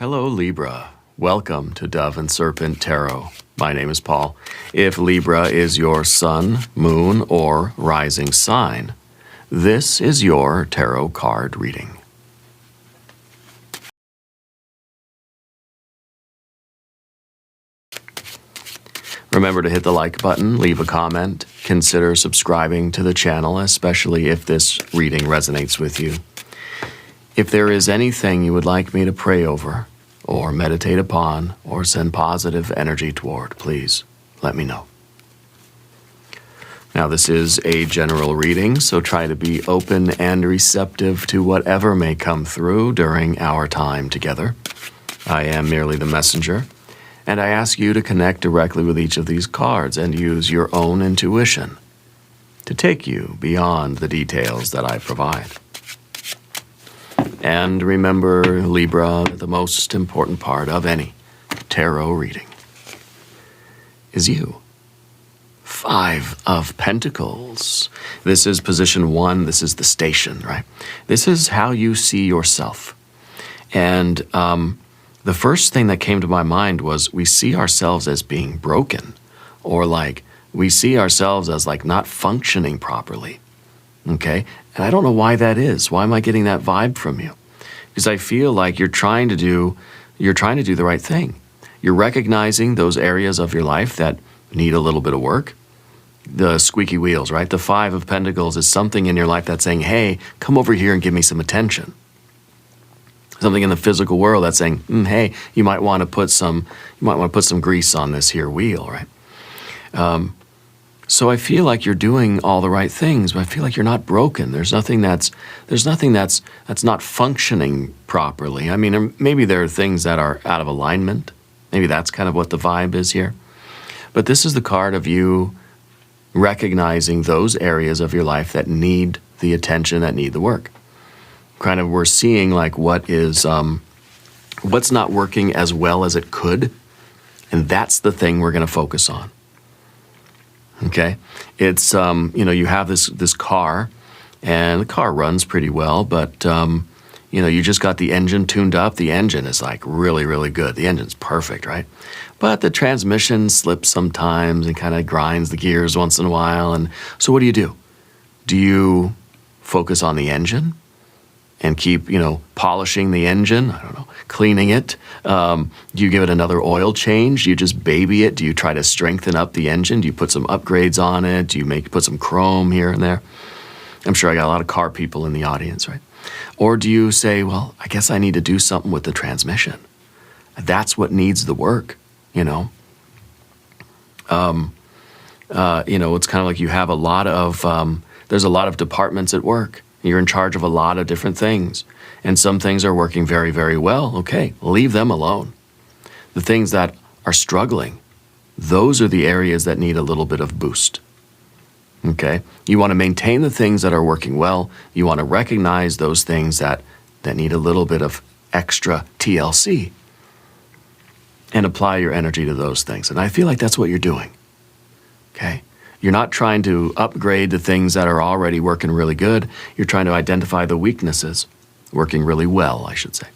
Hello, Libra. Welcome to Dove and Serpent Tarot. My name is Paul. If Libra is your sun, moon, or rising sign, this is your tarot card reading. Remember to hit the like button, leave a comment, consider subscribing to the channel, especially if this reading resonates with you. If there is anything you would like me to pray over, or meditate upon, or send positive energy toward, please let me know. Now, this is a general reading, so try to be open and receptive to whatever may come through during our time together. I am merely the messenger, and I ask you to connect directly with each of these cards and use your own intuition to take you beyond the details that I provide. And remember, Libra, the most important part of any tarot reading is you. 5 of Pentacles. This is position 1. This is the station, right? This is how you see yourself. And the first thing that came to my mind was we see ourselves as being broken, or like we see ourselves as like not functioning properly. Okay? And I don't know why that is. Why am I getting that vibe from you? Because I feel like you're trying to do the right thing. You're recognizing those areas of your life that need a little bit of work. The squeaky wheels, right? The 5 of Pentacles is something in your life that's saying, hey, come over here and give me some attention. Something in the physical world that's saying, hey, you might want to put some grease on this here wheel, right? So I feel like you're doing all the right things, but I feel like you're not broken. There's nothing that's not functioning properly. I mean, maybe there are things that are out of alignment. Maybe that's kind of what the vibe is here. But this is the card of you recognizing those areas of your life that need the attention, that need the work. Kind of we're seeing like what's not working as well as it could, and that's the thing we're going to focus on. Okay, it's you have this car, and the car runs pretty well, but you just got the engine tuned up. The engine is like really, really good. The engine's perfect, right? But the transmission slips sometimes and kind of grinds the gears once in a while. And so what do? Do you focus on the engine and keep, polishing the engine? I don't know, cleaning it? Do you give it another oil change? Do you just baby it? Do you try to strengthen up the engine? Do you put some upgrades on it? Do you put some chrome here and there? I'm sure I got a lot of car people in the audience, right? Or do you say, well, I guess I need to do something with the transmission. That's what needs the work, It's kind of like you have a lot of, there's a lot of departments at work. You're in charge of a lot of different things. And some things are working very, very well. Okay, leave them alone. The things that are struggling, those are the areas that need a little bit of boost. Okay? You want to maintain the things that are working well. You want to recognize those things that need a little bit of extra TLC and apply your energy to those things. And I feel like that's what you're doing. Okay? You're not trying to upgrade the things that are already working really good. You're trying to identify the weaknesses, working really well, I should say.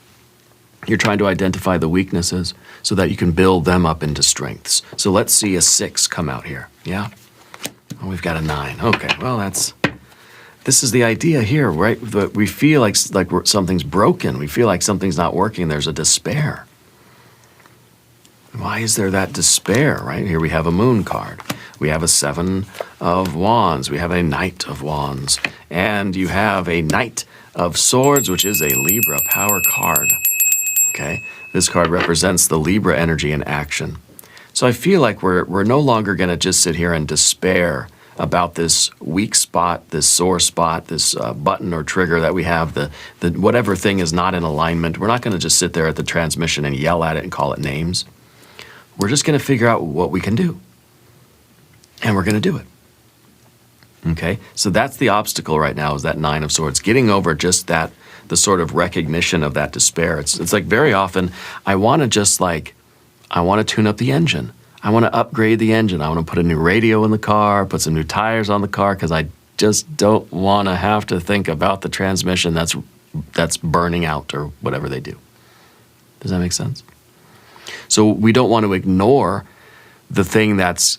You're trying to identify the weaknesses so that you can build them up into strengths. So let's see a 6 come out here. Yeah? Oh, we've got a 9. Okay, well, this is the idea here, right? We feel like something's broken. We feel like something's not working. There's a despair. Why is there that despair, right? Here we have a moon card. We have a 7 of Wands. We have a Knight of Wands. And you have a Knight of Swords, which is a Libra power card. Okay? This card represents the Libra energy in action. So I feel like we're no longer going to just sit here and despair about this weak spot, this sore spot, this button or trigger that we have, the whatever thing is not in alignment. We're not going to just sit there at the transmission and yell at it and call it names. We're just going to figure out what we can do. And we're going to do it. Okay? So that's the obstacle right now, is that 9 of Swords. Getting over just that, the sort of recognition of that despair. It's like very often, I want to tune up the engine. I want to upgrade the engine. I want to put a new radio in the car, put some new tires on the car, because I just don't want to have to think about the transmission that's burning out or whatever they do. Does that make sense? So we don't want to ignore the thing that's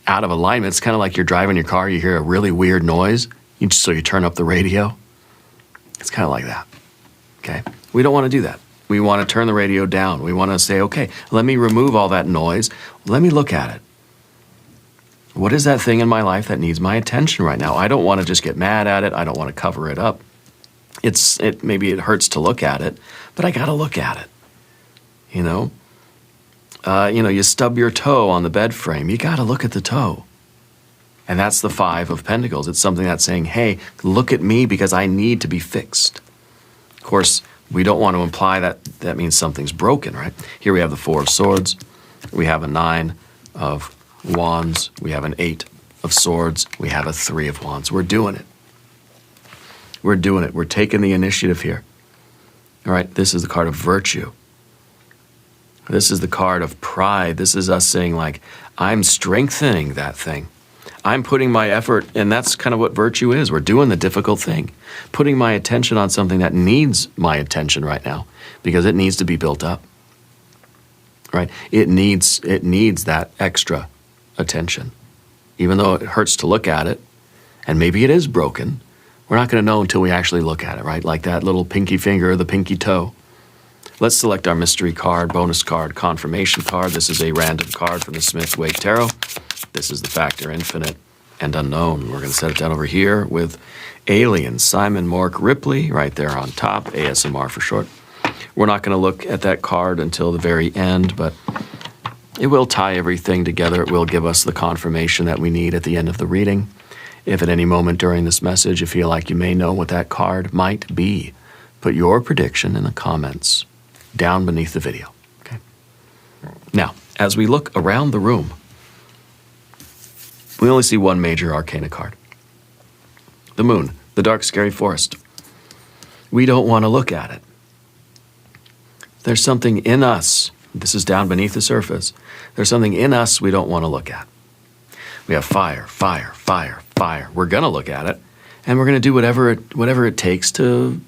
out of alignment. It's kind of like you're driving your car, you hear a really weird noise, so you turn up the radio. It's kind of like that, okay? We don't want to do that. We want to turn the radio down. We want to say, okay, let me remove all that noise. Let me look at it. What is that thing in my life that needs my attention right now? I don't want to just get mad at it. I don't want to cover it up. Maybe it hurts to look at it, but I got to look at it. You stub your toe on the bed frame. You got to look at the toe. And that's the Five of Pentacles. It's something that's saying, hey, look at me because I need to be fixed. Of course, we don't want to imply that means something's broken, right? Here we have the Four of Swords. We have a Nine of Wands. We have an Eight of Swords. We have a Three of Wands. We're doing it. We're doing it. We're taking the initiative here. All right, this is the card of virtue. This is the card of pride. This is us saying, like, I'm strengthening that thing. I'm putting my effort, and that's kind of what virtue is. We're doing the difficult thing, putting my attention on something that needs my attention right now because it needs to be built up, right? It needs that extra attention. Even though it hurts to look at it, and maybe it is broken, we're not going to know until we actually look at it, right? Like that little pinky finger or the pinky toe. Let's select our mystery card, bonus card, confirmation card. This is a random card from the Smith-Waite Tarot. This is the Factor Infinite and Unknown. We're going to set it down over here with Alien, Simon Mork Ripley, right there on top, ASMR for short. We're not going to look at that card until the very end, but it will tie everything together. It will give us the confirmation that we need at the end of the reading. If at any moment during this message you feel like you may know what that card might be, put your prediction in the comments down beneath the video, okay? Now, as we look around the room, we only see one major arcana card. The Moon, the dark, scary forest. We don't want to look at it. There's something in us, this is down beneath the surface, there's something in us we don't want to look at. We have fire, fire, fire, fire. We're going to look at it, and we're going to do whatever it takes to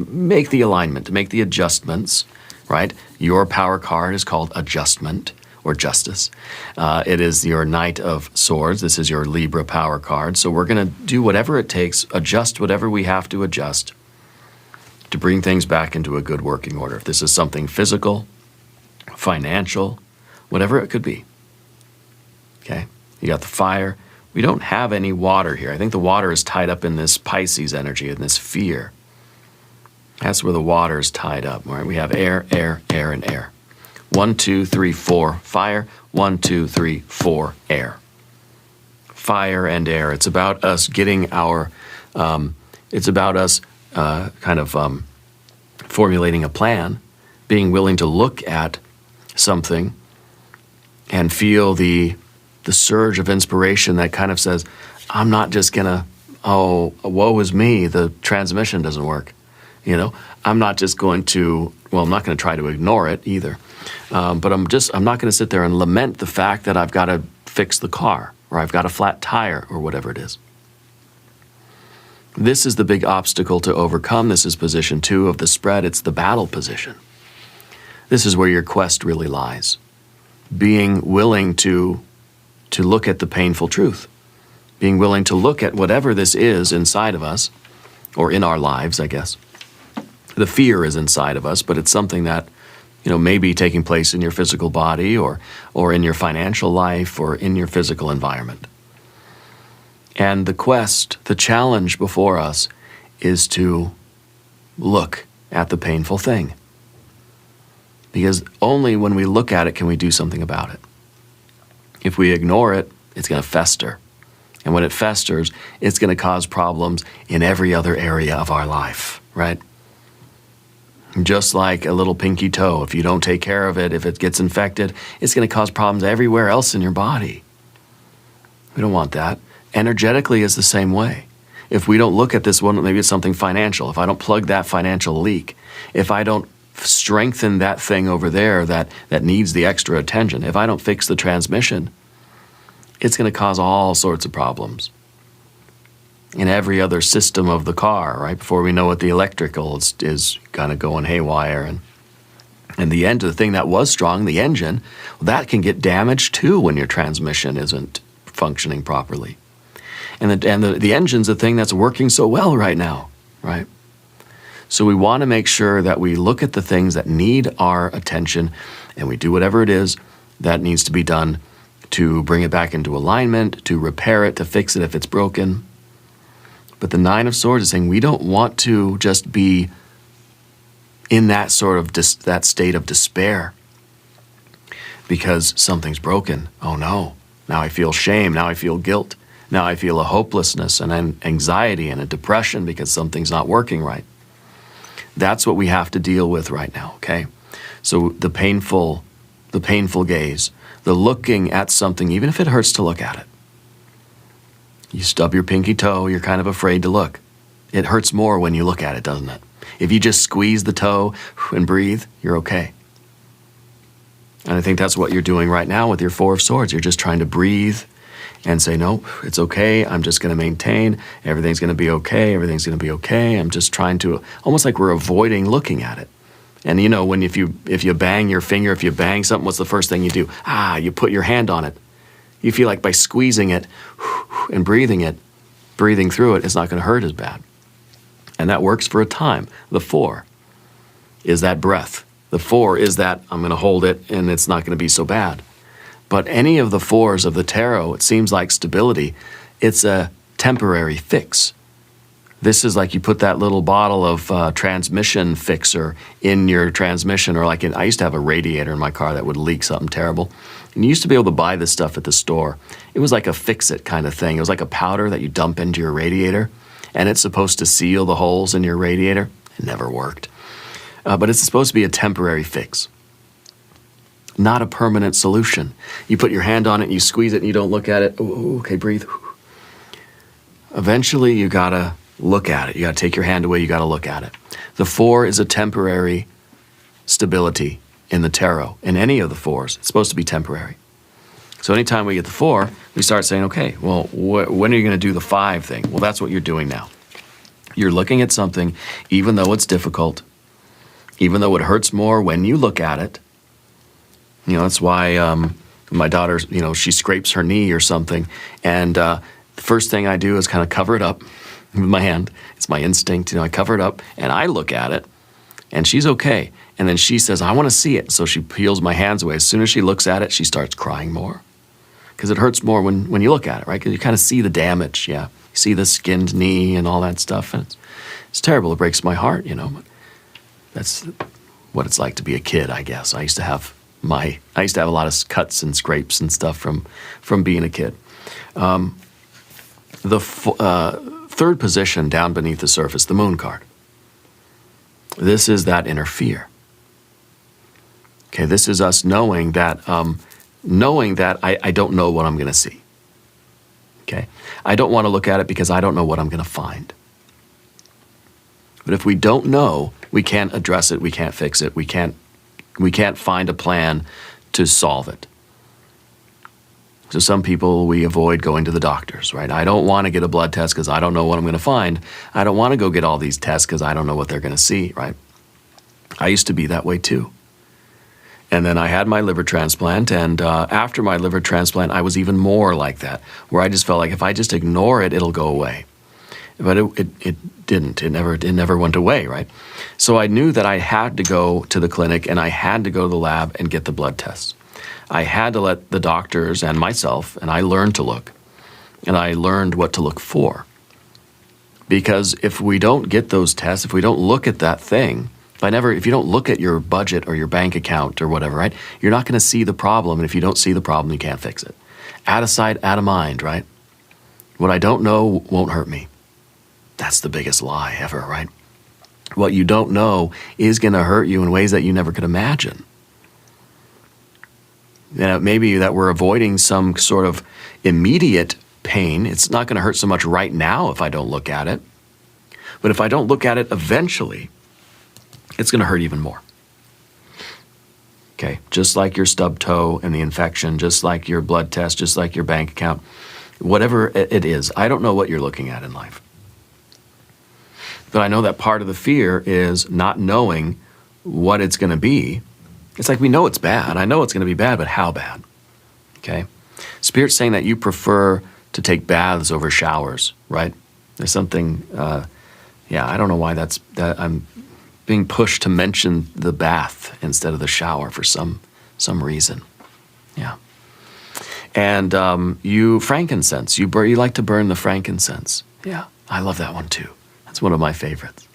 make the alignment, to make the adjustments, right? Your power card is called Adjustment or Justice. It is your Knight of Swords. This is your Libra power card. So we're going to do whatever it takes, adjust whatever we have to adjust to bring things back into a good working order. If this is something physical, financial, whatever it could be, okay? You got the fire. We don't have any water here. I think the water is tied up in this Pisces energy, in this fear. That's where the water is tied up, right? We have air, air, air, and air. 1, 2, 3, 4, fire. 1, 2, 3, 4, air. Fire and air. It's about us getting our, it's about us formulating a plan, being willing to look at something and feel the surge of inspiration that kind of says, I'm not just gonna, oh, woe is me, the transmission doesn't work. I'm not just going to, I'm not going to try to ignore it either. But I'm not going to sit there and lament the fact that I've got to fix the car or I've got a flat tire or whatever it is. This is the big obstacle to overcome. This is position 2 of the spread. It's the battle position. This is where your quest really lies. Being willing to look at the painful truth. Being willing to look at whatever this is inside of us, or in our lives, I guess. The fear is inside of us, but it's something that, may be taking place in your physical body or in your financial life or in your physical environment. And the quest, the challenge before us is to look at the painful thing. Because only when we look at it can we do something about it. If we ignore it, it's going to fester. And when it festers, it's going to cause problems in every other area of our life, right? Just like a little pinky toe, if you don't take care of it, if it gets infected, it's going to cause problems everywhere else in your body. We don't want that. Energetically is the same way. If we don't look at this one, maybe it's something financial. If I don't plug that financial leak, if I don't strengthen that thing over there that needs the extra attention, if I don't fix the transmission, it's going to cause all sorts of problems in every other system of the car, right? Before we know it, the electrical is kind of going haywire, and And the thing that was strong, the engine, that can get damaged too when your transmission isn't functioning properly. And the engine's the thing that's working so well right now, right? So we want to make sure that we look at the things that need our attention, and we do whatever it is that needs to be done to bring it back into alignment, to repair it, to fix it if it's broken. But the Nine of Swords is saying we don't want to just be in that sort of that state of despair because something's broken. Oh no, now I feel shame, now I feel guilt, now I feel a hopelessness and an anxiety and a depression because something's not working right. That's what we have to deal with right now, okay? So the painful gaze, the looking at something, even if it hurts to look at it. You stub your pinky toe, you're kind of afraid to look. It hurts more when you look at it, doesn't it? If you just squeeze the toe and breathe, you're okay. And I think that's what you're doing right now with your Four of Swords. You're just trying to breathe and say, no, it's okay. I'm just going to maintain. Everything's going to be okay. Everything's going to be okay. I'm just trying to, almost like we're avoiding looking at it. And you know, when if you bang your finger, if you bang something, what's the first thing you do? You put your hand on it. You feel like by squeezing it and breathing through it, it's not going to hurt as bad. And that works for a time. The 4 is that breath. The 4 is that I'm going to hold it and it's not going to be so bad. But any of the 4s of the tarot, it seems like stability, it's a temporary fix. This is like you put that little bottle of transmission fixer in your transmission, or like I used to have a radiator in my car that would leak something terrible. And you used to be able to buy this stuff at the store. It was like a fix-it kind of thing. It was like a powder that you dump into your radiator, and it's supposed to seal the holes in your radiator. It never worked. But it's supposed to be a temporary fix, not a permanent solution. You put your hand on it, and you squeeze it, and you don't look at it. Ooh, okay, breathe. Eventually, you got to look at it. You got to take your hand away. You got to look at it. The 4 is a temporary stability in the tarot. In any of the 4s, it's supposed to be temporary. So anytime we get the 4, we start saying, okay, well, when are you going to do the 5 thing? Well, that's what you're doing now. You're looking at something, even though it's difficult, even though it hurts more when you look at it. You know, that's why my daughter, you know, she scrapes her knee or something, and the first thing I do is kind of cover it up with my hand. It's my instinct, you know, I cover it up, and I look at it, and she's okay. And then she says, I want to see it. So she peels my hands away. As soon as she looks at it, she starts crying more. Because it hurts more when you look at it, right? Because you kind of see the damage, yeah. You see the skinned knee and all that stuff. And it's terrible. It breaks my heart, you know. But that's what it's like to be a kid, I guess. I used to have a lot of cuts and scrapes and stuff from being a kid. The third position down beneath the surface, the Moon card. This is that inner fear. Okay, this is us knowing that I don't know what I'm going to see. Okay, I don't want to look at it because I don't know what I'm going to find. But if we don't know, we can't address it, we can't fix it, we can't find a plan to solve it. So some people, we avoid going to the doctors, right? I don't want to get a blood test because I don't know what I'm going to find. I don't want to go get all these tests because I don't know what they're going to see, right? I used to be that way too. And then I had my liver transplant, and after my liver transplant, I was even more like that, where I just felt like if I just ignore it, it'll go away. But it didn't. It never went away, right? So I knew that I had to go to the clinic, and I had to go to the lab and get the blood tests. I had to let the doctors and myself, and I learned to look, and I learned what to look for. Because if we don't get those tests, if we don't look at that thing, if you don't look at your budget or your bank account or whatever, right, you're not going to see the problem, and if you don't see the problem, you can't fix it. Out of sight, out of mind, right? What I don't know won't hurt me. That's the biggest lie ever, right? What you don't know is going to hurt you in ways that you never could imagine. Maybe that we're avoiding some sort of immediate pain. It's not going to hurt so much right now if I don't look at it. But if I don't look at it eventually, it's going to hurt even more. Okay, just like your stub toe and the infection, just like your blood test, just like your bank account, whatever it is, I don't know what you're looking at in life. But I know that part of the fear is not knowing what it's going to be It's like we know it's bad. I know it's going to be bad, but how bad? Okay? Spirit's saying that you prefer to take baths over showers, right? There's something, I don't know why that I'm being pushed to mention the bath instead of the shower for some reason. Yeah. And frankincense, you like to burn the frankincense. Yeah, I love that one too. That's one of my favorites.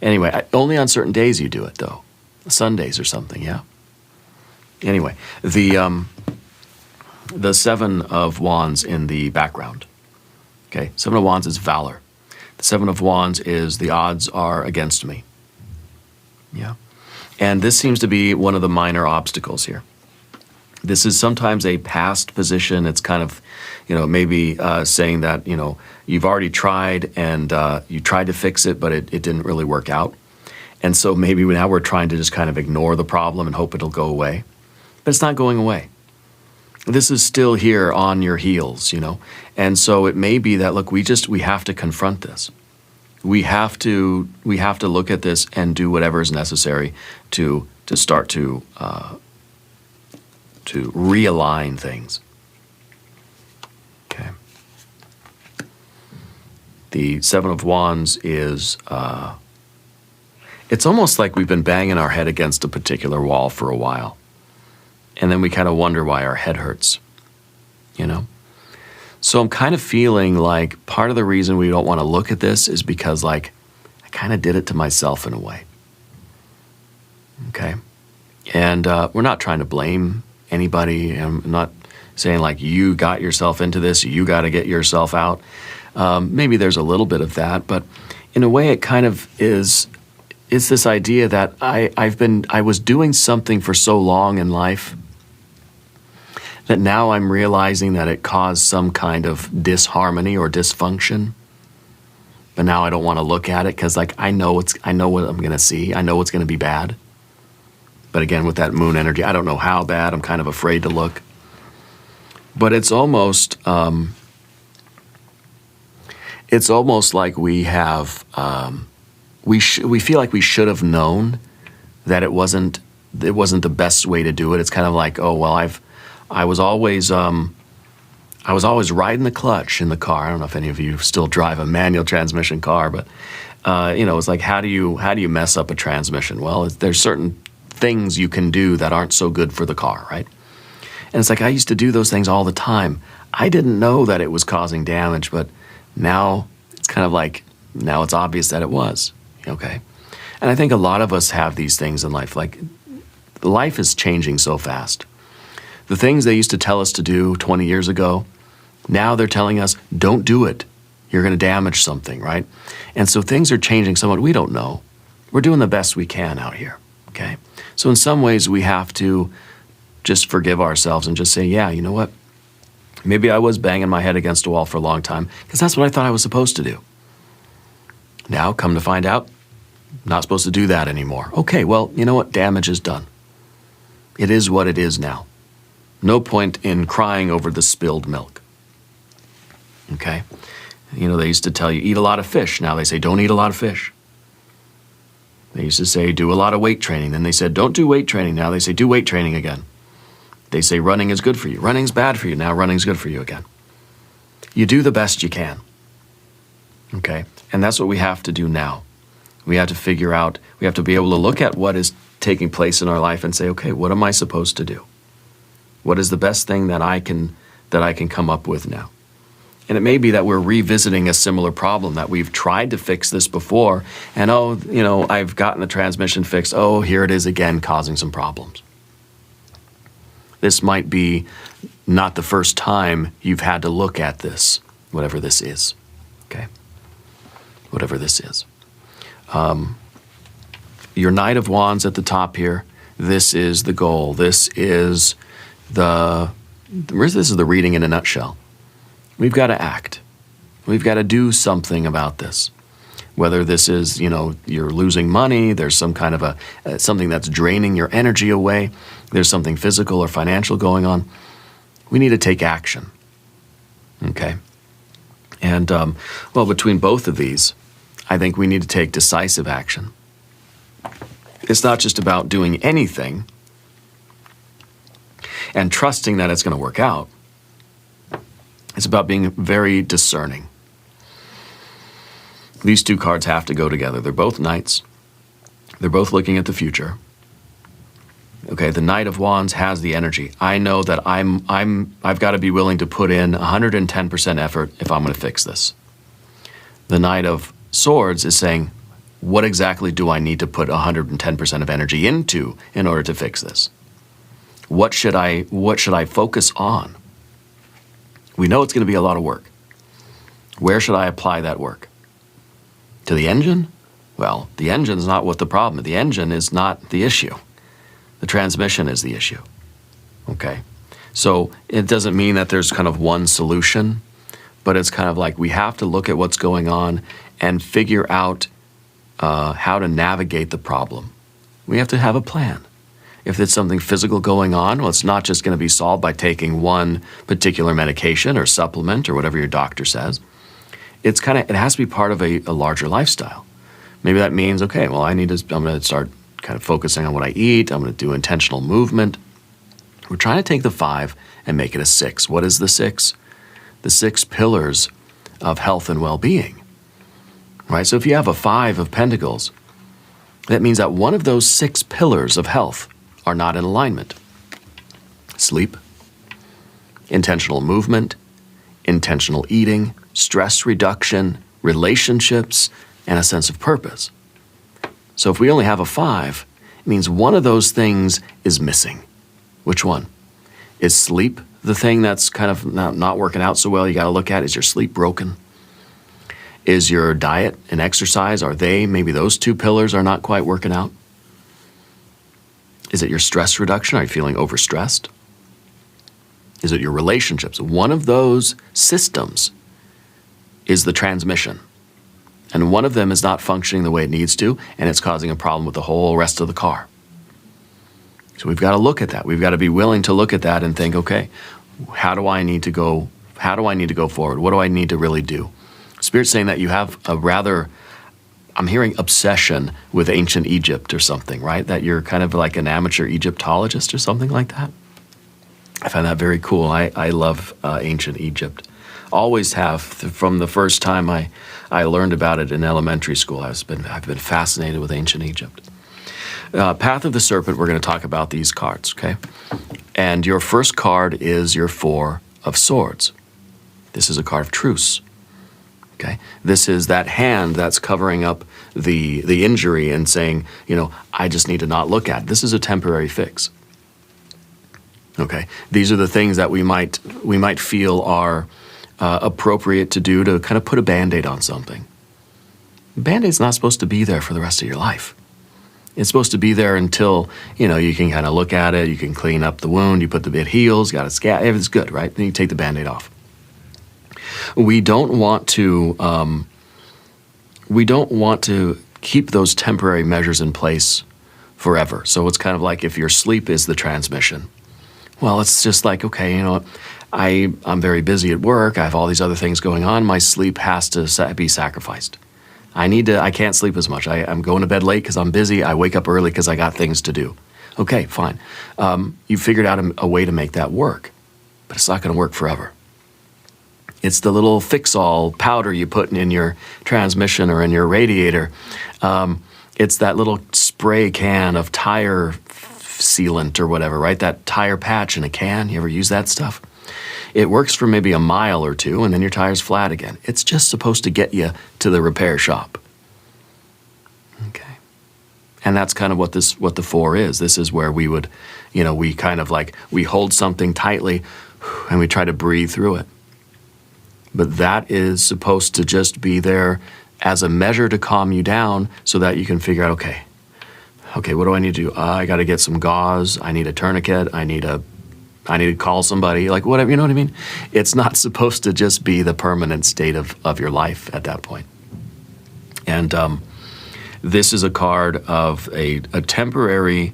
Anyway, only on certain days you do it though. Sundays or something, yeah. Anyway, the Seven of Wands in the background. Okay, Seven of Wands is valor. The Seven of Wands is the odds are against me. Yeah. And this seems to be one of the minor obstacles here. This is sometimes a past position. It's kind of, maybe saying that, you've already tried and you tried to fix it, but it didn't really work out. And so maybe now we're trying to just kind of ignore the problem and hope it'll go away. But it's not going away. This is still here on your heels, And so it may be that, look, we have to confront this. We have to look at this and do whatever is necessary to start to realign things. Okay. The Seven of Wands is, it's almost like we've been banging our head against a particular wall for a while. And then we kind of wonder why our head hurts, So I'm kind of feeling like part of the reason we don't want to look at this is because, like, I kind of did it to myself in a way. Okay? And we're not trying to blame anybody. I'm not saying, like, you got yourself into this, you got to get yourself out. Maybe there's a little bit of that, but in a way it kind of is this idea that I was doing something for so long in life that now I'm realizing that it caused some kind of disharmony or dysfunction. But now I don't want to look at it because, like, I know what I'm going to see. I know it's going to be bad. But again, with that moon energy, I don't know how bad. I'm kind of afraid to look. But it's almost like we have we feel like we should have known that it wasn't the best way to do it. It's kind of like, oh well, I was always riding the clutch in the car. I don't know if any of you still drive a manual transmission car, but it's like, how do you mess up a transmission? Well, there's certain things you can do that aren't so good for the car, right? And it's like, I used to do those things all the time. I didn't know that it was causing damage, but now it's kind of like, now it's obvious that it was, okay? And I think a lot of us have these things in life. Like, life is changing so fast. The things they used to tell us to do 20 years ago, now they're telling us, don't do it. You're going to damage something, right? And so things are changing somewhat. We don't know. We're doing the best we can out here, okay? So in some ways, we have to just forgive ourselves and just say, yeah, you know what? Maybe I was banging my head against a wall for a long time because that's what I thought I was supposed to do. Now, come to find out, not supposed to do that anymore. Okay, well, you know what? Damage is done. It is what it is now. No point in crying over the spilled milk. Okay? They used to tell you, eat a lot of fish. Now they say, don't eat a lot of fish. They used to say, do a lot of weight training. Then they said, don't do weight training. Now they say, do weight training again. They say, running is good for you. Running's bad for you. Now running's good for you again. You do the best you can. Okay? And that's what we have to do now. We have to figure out, we have to be able to look at what is taking place in our life and say, okay, what am I supposed to do? What is the best thing that I can come up with now? And it may be that we're revisiting a similar problem, that we've tried to fix this before, and I've gotten the transmission fixed. Oh, here it is again, causing some problems. This might be not the first time you've had to look at this, whatever this is, okay? Whatever this is. Your Knight of Wands at the top here, this is the goal. This is the reading in a nutshell. We've got to act. We've got to do something about this. Whether this is, you're losing money, there's some kind of something that's draining your energy away, there's something physical or financial going on, we need to take action. Okay? And, between both of these, I think we need to take decisive action. It's not just about doing anything, and trusting that it's going to work out. It's about being very discerning. These two cards have to go together. They're both knights. They're both looking at the future. Okay, the Knight of Wands has the energy. I know that I've got to be willing to put in 110% effort if I'm going to fix this. The Knight of Swords is saying, what exactly do I need to put 110% of energy into in order to fix this? What should I focus on? We know it's going to be a lot of work. Where should I apply that work? To the engine? Well, the engine's not what the problem is. The engine is not the issue. The transmission is the issue. Okay? So it doesn't mean that there's kind of one solution, but it's kind of like we have to look at what's going on and figure out how to navigate the problem. We have to have a plan. If it's something physical going on, well, it's not just going to be solved by taking one particular medication or supplement or whatever your doctor says. It has to be part of a larger lifestyle. Maybe that means, okay, well, I'm going to start kind of focusing on what I eat. I'm going to do intentional movement. We're trying to take the 5 and make it a 6. What is the 6? The 6 pillars of health and well-being. Right? So if you have a 5 of Pentacles, that means that one of those 6 pillars of health are not in alignment. Sleep, intentional movement, intentional eating, stress reduction, relationships, and a sense of purpose. So if we only have a 5, it means one of those things is missing. Which one? Is sleep the thing that's kind of not working out so well? You got to look at, is your sleep broken? Is your diet and exercise, maybe those 2 pillars are not quite working out? Is it your stress reduction? Are you feeling overstressed? Is it your relationships? One of those systems is the transmission. And one of them is not functioning the way it needs to, and it's causing a problem with the whole rest of the car. So we've got to look at that. We've got to be willing to look at that and think, okay, how do I need to go forward? What do I need to really do? Spirit's saying that you have a rather, I'm hearing obsession with ancient Egypt or something, right? That you're kind of like an amateur Egyptologist or something like that. I find that very cool. I love ancient Egypt. Always have, from the first time I learned about it in elementary school. I've been fascinated with ancient Egypt. Path of the Serpent, we're going to talk about these cards, okay? And your first card is your 4 of Swords. This is a card of truce, okay? This is that hand that's covering up the injury and saying, I just need to not look at it. This is a temporary fix, okay? These are the things that we might feel are appropriate to do to kind of put a Band-Aid on something. Band-Aid's not supposed to be there for the rest of your life. It's supposed to be there until, you can kind of look at it, you can clean up the wound, it heals, got a scab, everything's good, right? Then you take the Band-Aid off. We don't want to keep those temporary measures in place forever. So it's kind of like if your sleep is the transmission. Well, it's just like, okay, I'm very busy at work. I have all these other things going on. My sleep has to be sacrificed. I can't sleep as much. I'm going to bed late because I'm busy. I wake up early because I got things to do. Okay, fine. You figured out a way to make that work, but it's not going to work forever. It's the little fix-all powder you put in your transmission or in your radiator. It's that little spray can of tire sealant or whatever, right? That tire patch in a can. You ever use that stuff? It works for maybe a mile or 2, and then your tire's flat again. It's just supposed to get you to the repair shop. Okay. And that's kind of what the 4 is. This is where we would, we kind of like, we hold something tightly and we try to breathe through it. But that is supposed to just be there as a measure to calm you down so that you can figure out, okay, what do I need to do? I got to get some gauze. I need a tourniquet. I need to call somebody, like whatever, you know what I mean? It's not supposed to just be the permanent state of your life at that point. And this is a card of a temporary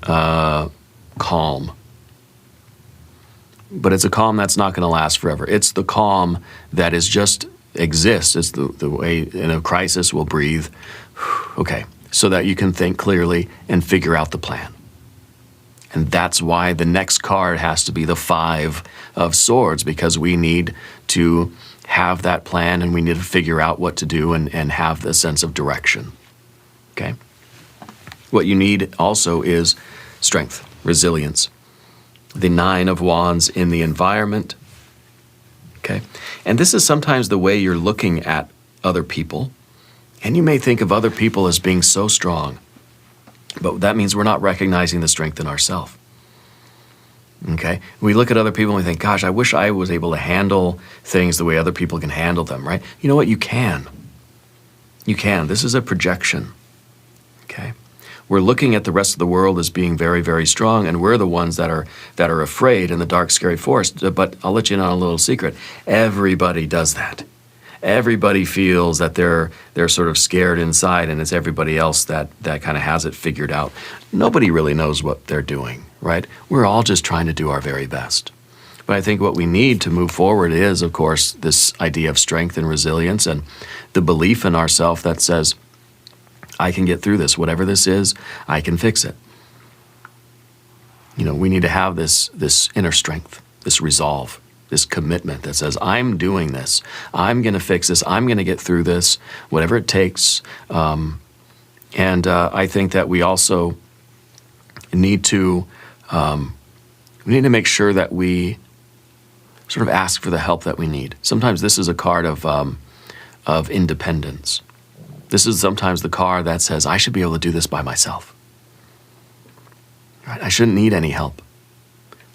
calm. But it's a calm that's not going to last forever. It's the calm that is just exists. It's the way in a crisis we'll breathe, okay, so that you can think clearly and figure out the plan. And that's why the next card has to be the 5 of Swords, because we need to have that plan and we need to figure out what to do and have the sense of direction. Okay? What you need also is strength, resilience. The 9 of Wands in the environment. Okay? And this is sometimes the way you're looking at other people. And you may think of other people as being so strong. But that means we're not recognizing the strength in ourselves. Okay? We look at other people and we think, gosh, I wish I was able to handle things the way other people can handle them, right? You know what? You can. You can. This is a projection. Okay? We're looking at the rest of the world as being very, very strong, and we're the ones that are afraid in the dark, scary forest. But I'll let you in on a little secret. Everybody does that. Everybody feels that they're sort of scared inside, and it's everybody else that kind of has it figured out. Nobody really knows what they're doing, right? We're all just trying to do our very best. But I think what we need to move forward is, of course, this idea of strength and resilience and the belief in ourselves that says, I can get through this. Whatever this is, I can fix it. You know, we need to have this inner strength, this resolve, this commitment that says, I'm doing this. I'm going to fix this. I'm going to get through this, whatever it takes. I think that we also need to make sure that we sort of ask for the help that we need. Sometimes this is a card of independence. This is sometimes the card that says, I should be able to do this by myself. Right? I shouldn't need any help.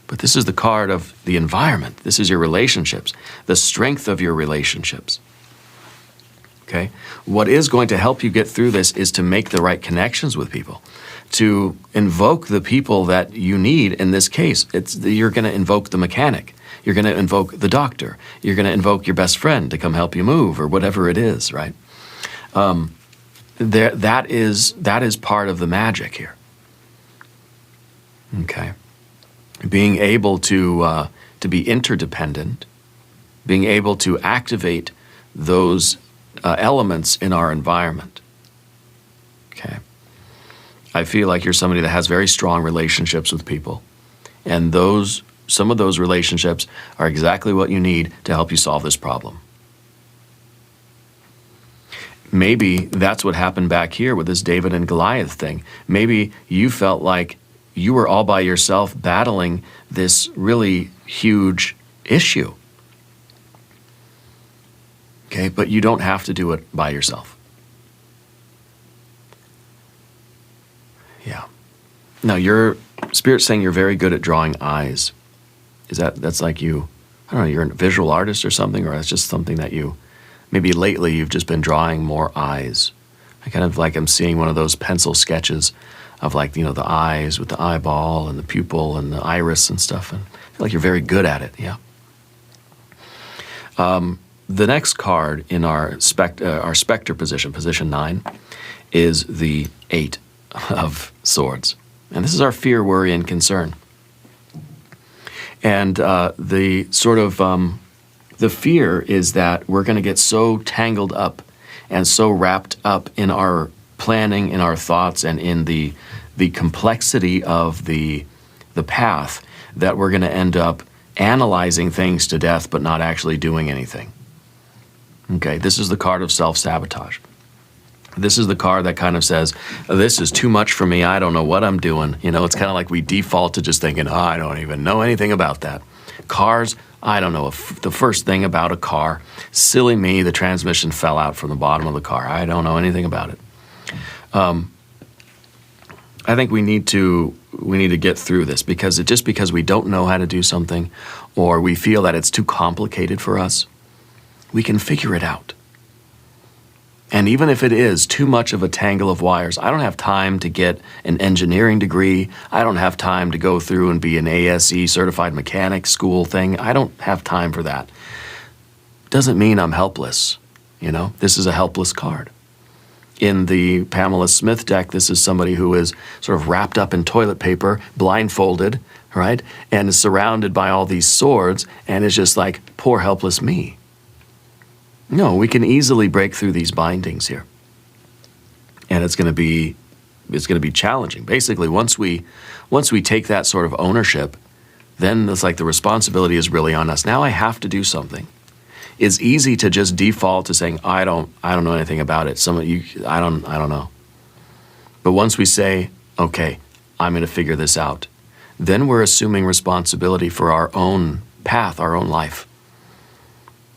But this is the card of the environment. This is your relationships, the strength of your relationships. Okay? What is going to help you get through this is to make the right connections with people, to invoke the people that you need. In this case, you're going to invoke the mechanic. You're going to invoke the doctor. You're going to invoke your best friend to come help you move, or whatever it is, right? That is part of the magic here. Okay? Being able to be interdependent, being able to activate those elements in our environment. Okay. I feel like you're somebody that has very strong relationships with people, and some of those relationships are exactly what you need to help you solve this problem. Maybe that's what happened back here with this David and Goliath thing. Maybe you felt like you were all by yourself battling this really huge issue. Okay, but you don't have to do it by yourself. Yeah. Now, your Spirit's saying you're very good at drawing eyes. That's like you, I don't know, you're a visual artist or something, or that's just something that maybe lately you've just been drawing more eyes. I kind of like I'm seeing one of those pencil sketches of, like, the eyes with the eyeball and the pupil and the iris and stuff. And I feel like you're very good at it, yeah. The next card in our specter position, position 9, is the 8 of Swords. And this is our fear, worry, and concern. And the sort of, the fear is that we're going to get so tangled up and so wrapped up in our planning, in our thoughts, and in the complexity of the path that we're going to end up analyzing things to death but not actually doing anything. Okay, this is the card of self-sabotage. This is the card that kind of says, this is too much for me, I don't know what I'm doing. It's kind of like we default to just thinking, I don't even know anything about that. Cars, I don't know the first thing about a car. Silly me, the transmission fell out from the bottom of the car. I don't know anything about it. I think we need to get through this, because just because we don't know how to do something, or we feel that it's too complicated for us, we can figure it out. And even if it is too much of a tangle of wires, I don't have time to get an engineering degree. I don't have time to go through and be an ASE certified mechanic school thing. I don't have time for that. Doesn't mean I'm helpless. This is a helpless card. In the Pamela Smith deck, this is somebody who is sort of wrapped up in toilet paper, blindfolded, right? And is surrounded by all these swords, and is just like, poor helpless me. No, we can easily break through these bindings here. And it's going to be it's going to be challenging. Basically, once we take that sort of ownership, then it's like the responsibility is really on us. Now I have to do something. It's easy to just default to saying, I don't know anything about it. I don't know. But once we say, okay, I'm going to figure this out, then we're assuming responsibility for our own path, our own life.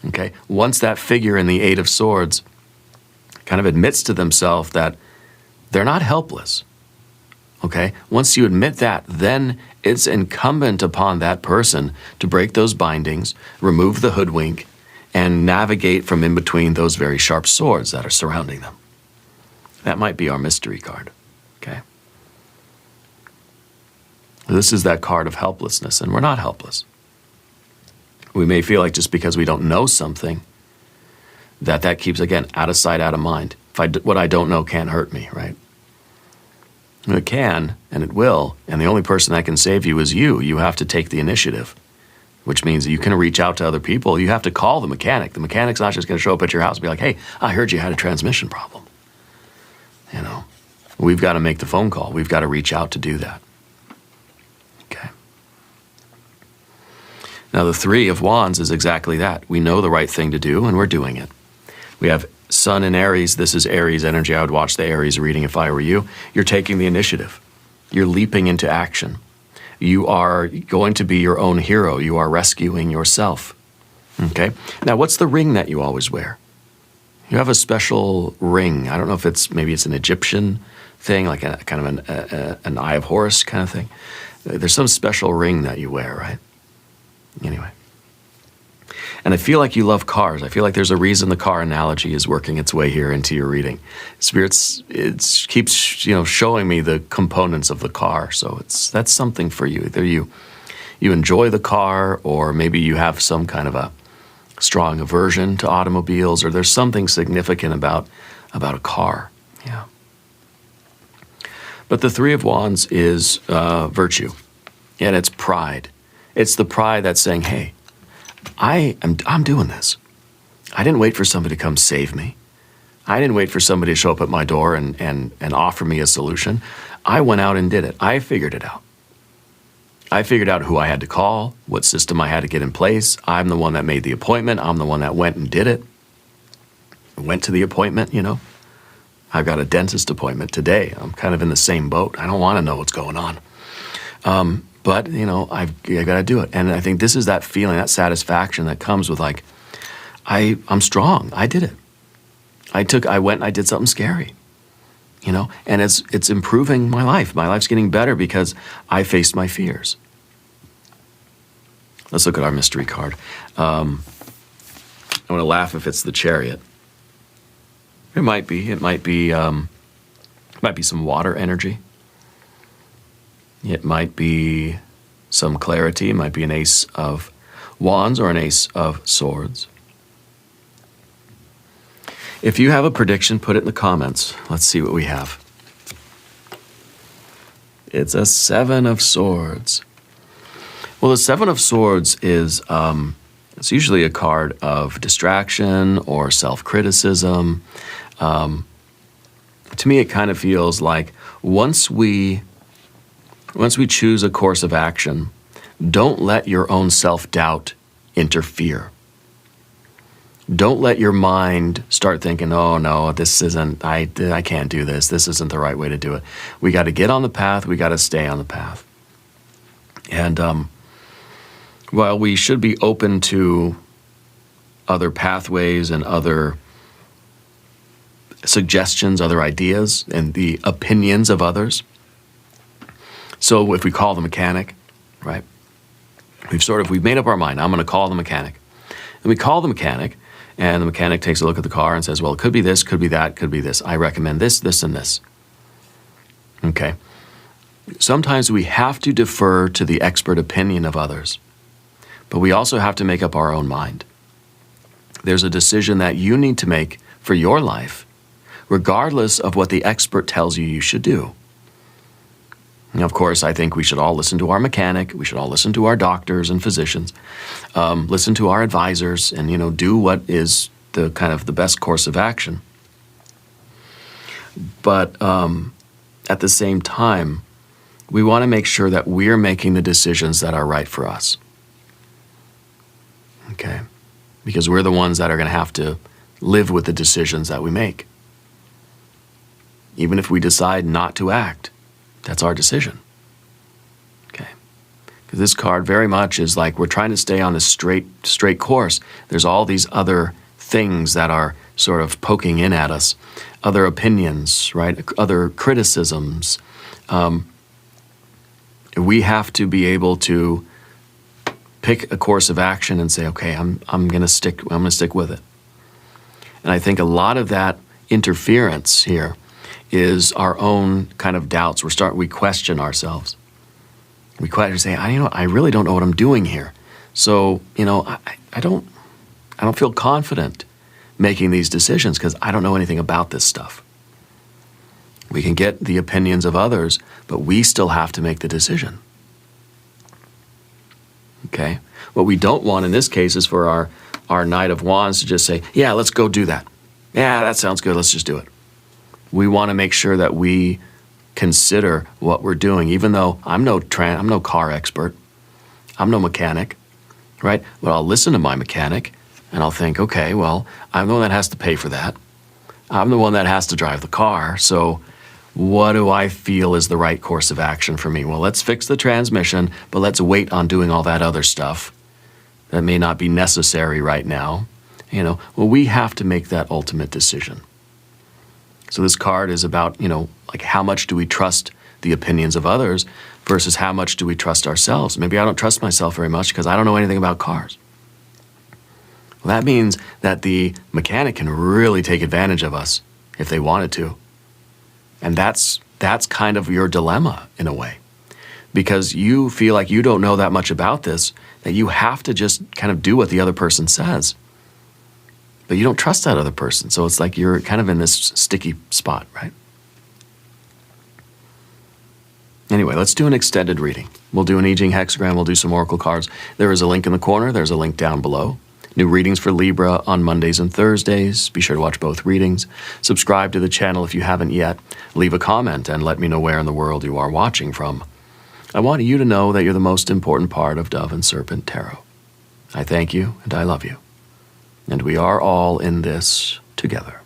Okay? Once that figure in the Eight of Swords kind of admits to themselves that they're not helpless, okay? Once you admit that, then it's incumbent upon that person to break those bindings, remove the hoodwink, and navigate from in between those very sharp swords that are surrounding them. That might be our mystery card, okay? This is that card of helplessness, and we're not helpless. We may feel like just because we don't know something, that keeps, again, out of sight, out of mind. What I don't know can't hurt me, right? It can, and it will, and the only person that can save you is you. You have to take the initiative, which means you can reach out to other people. You have to call the mechanic. The mechanic's not just going to show up at your house and be like, hey, I heard you had a transmission problem. You know, we've got to make the phone call. We've got to reach out to do that. Okay. Now, the Three of Wands is exactly that. We know the right thing to do, and we're doing it. We have Sun in Aries. This is Aries energy. I would watch the Aries reading if I were you. You're taking the initiative. You're leaping into action. You are going to be your own hero. You are rescuing yourself. Okay? Now, what's the ring that you always wear? You have a special ring. I don't know if maybe it's an Egyptian thing, like a kind of an Eye of Horus kind of thing. There's some special ring that you wear, right? Anyway. And I feel like you love cars. I feel like there's a reason the car analogy is working its way here into your reading. Spirits, it keeps showing me the components of the car. So that's something for you. Either you enjoy the car, or maybe you have some kind of a strong aversion to automobiles, or there's something significant about a car. Yeah. But the Three of Wands is virtue, and it's pride. It's the pride that's saying, hey, I'm doing this. I didn't wait for somebody to come save me. I didn't wait for somebody to show up at my door and offer me a solution. I went out and did it. I figured it out. I figured out who I had to call, what system I had to get in place. I'm the one that made the appointment. I'm the one that went and did it. Went to the appointment, I've got a dentist appointment today. I'm kind of in the same boat. I don't want to know what's going on. But, I've got to do it. And I think this is that feeling, that satisfaction that comes with like, I'm strong. I did it. I went and I did something scary, and it's improving my life. My life's getting better because I faced my fears. Let's look at our mystery card. I'm going to laugh if it's the Chariot. It might be. It might be some water energy. It might be some clarity. It might be an Ace of Wands or an Ace of Swords. If you have a prediction, put it in the comments. Let's see what we have. It's a Seven of Swords. Well, the Seven of Swords is it's usually a card of distraction or self-criticism. To me, it kind of feels like once we choose a course of action, don't let your own self-doubt interfere. Don't let your mind start thinking, oh no, this isn't, I can't do this. This isn't the right way to do it. We got to get on the path. We got to stay on the path. And while we should be open to other pathways and other suggestions, other ideas, and the opinions of others. So if we call the mechanic, right? We've made up our mind. I'm going to call the mechanic. And we call the mechanic, and the mechanic takes a look at the car and says, well, it could be this, could be that, could be this. I recommend this, this, and this. Okay. Sometimes we have to defer to the expert opinion of others, but we also have to make up our own mind. There's a decision that you need to make for your life, regardless of what the expert tells you should do. And of course, I think we should all listen to our mechanic. We should all listen to our doctors and physicians, listen to our advisors, and do what is the kind of the best course of action. But at the same time, we want to make sure that we're making the decisions that are right for us. Okay? Because we're the ones that are going to have to live with the decisions that we make. Even if we decide not to act, that's our decision. Okay? Because this card very much is like we're trying to stay on a straight course. There's all these other things that are sort of poking in at us, other opinions, right? Other criticisms. We have to be able to pick a course of action and say, okay, I'm going to stick with it. And I think a lot of that interference here is our own kind of doubts. We question ourselves. We say, I really don't know what I'm doing here. So, I don't feel confident making these decisions because I don't know anything about this stuff. We can get the opinions of others, but we still have to make the decision. Okay? What we don't want in this case is for our Knight of Wands to just say, yeah, let's go do that. Yeah, that sounds good. Let's just do it. We want to make sure that we consider what we're doing, even though I'm no car expert. I'm no mechanic, right? But I'll listen to my mechanic and I'll think, okay, well, I'm the one that has to pay for that. I'm the one that has to drive the car. So what do I feel is the right course of action for me? Well, let's fix the transmission, but let's wait on doing all that other stuff that may not be necessary right now. Well, we have to make that ultimate decision. So this card is about, like how much do we trust the opinions of others versus how much do we trust ourselves? Maybe I don't trust myself very much because I don't know anything about cars. Well, that means that the mechanic can really take advantage of us if they wanted to. And that's kind of your dilemma in a way. Because you feel like you don't know that much about this, that you have to just kind of do what the other person says. But you don't trust that other person. So it's like you're kind of in this sticky spot, right? Anyway, let's do an extended reading. We'll do an I Ching hexagram. We'll do some oracle cards. There is a link in the corner. There's a link down below. New readings for Libra on Mondays and Thursdays. Be sure to watch both readings. Subscribe to the channel if you haven't yet. Leave a comment and let me know where in the world you are watching from. I want you to know that you're the most important part of Dove and Serpent Tarot. I thank you and I love you. And we are all in this together.